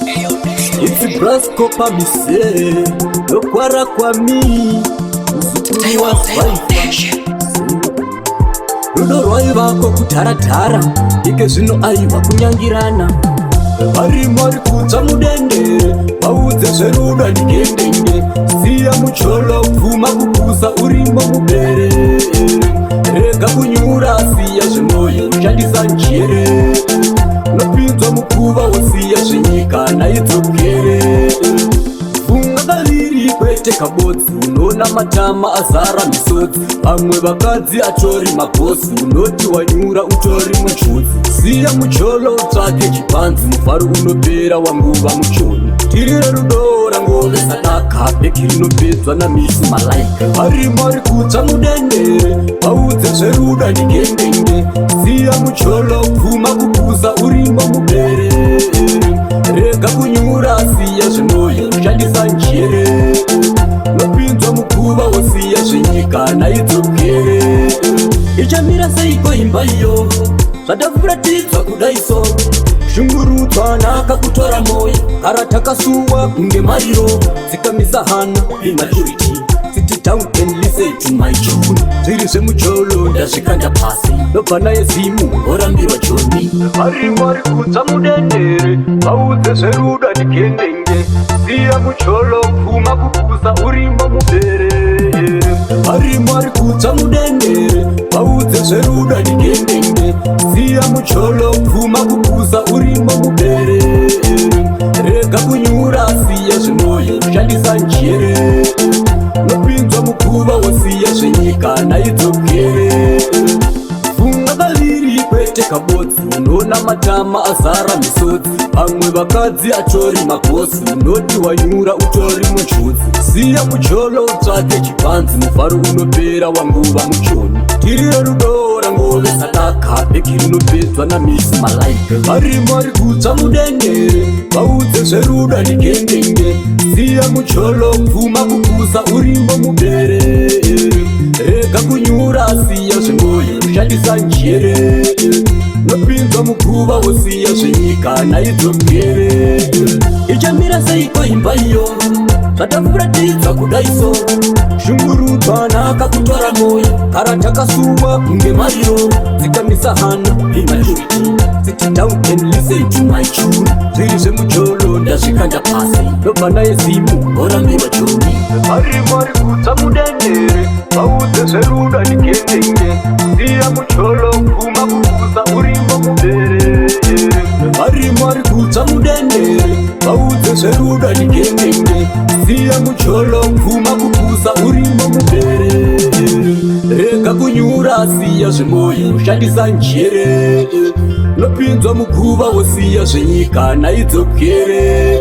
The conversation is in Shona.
It's Brasco pamise lokwara kwa mi uzukuru wa swaifa rudo rwaivako kutaratara ike zvino aiva kunyangirana vari mari kudza mudende vaudze zverudo ndigendenge siya mucholo pfuma kukusa urimo mubere rega kunyura siya zvemwoyo ushandisa njere nopinzwa mukuva wosiya zvenyika naidzokere funga kaviri kwete kabodzi unona matama azara misodzi vamwe vakadzi atori magosi unoti wanyura utori munjodzi siya mucholo utsvake chipanzi mufaro unopera wanguva muchoni tirire rudo rangove sadaka bheki rinopedzwa namisi malaika vari mari kudza mudende vaudze zverudo ndigendenge siya mucholo pfuma kukusa urimo mubere rega kunyura siya zvemwoyo ushandisa njere nopinzwa mukuva wosiya zvenyika naidzokere ichamira seiko imba iyo zvatafuratidzwa kudaiso shungurudzwa nakakutora moyo kara takasuwa kunge mariro dzikamisa hana immaturity sit down and listen to my tune zviri zvemucholo ndazvikanda pasi nobva naye zimu orambirwa joni vari mari kudza mudendere vaudze zverudo ndigendenge siya mucholo pfuma kukusa urimo mubere vari mari kudza mudendere vaudze zverudo ndigendenge siya mucholo pfuma kukusa urimo mubere rega kunyura siya zvemwoyo ushandisa njere nopinzwa mukuva wosiya zvenyika naidzokere funga kaviri kwete kabodzi unona matama azara misodzi vamwe vakadzi atori magosi unoti wanyura utori munjodzi siya mucholo utsvake chipanzi mufaro unopera wanguva muchoni tirire rudo rangove sadaka bheki rinopedzwa namisi malaika vari mari kudza mudendere vaudze zverudo ndigendenge siya mucholo pfuma kukusa urimo mubere rega kunyura siya zvemwoyo ushandisa njere nopinzwa mukuva wosiya zvenyika naidzokere ichamira seiko imba iyo zvatafuratidzwa kudaiso shungurudzwa nakakutora moyo kara takasuwa kunge mariro dzikamisa hana immaturity sit down and listen to my tune zviri zvemucholo ndazvikanda pasi nobva naye zimu orambirwa joni vari mari kudza mudendere vaudze zverudo ndigendenge siya mucholo pfuma kukusa urimo mubere vari mari kudza mudendere vaudze zverudo ndigendenge siya mucholo pfuma kukusa urimo mubere rega kunyura siya zvemwoyo ushandisa njere nopinzwa mukuva wosiya zvenyika naidzokere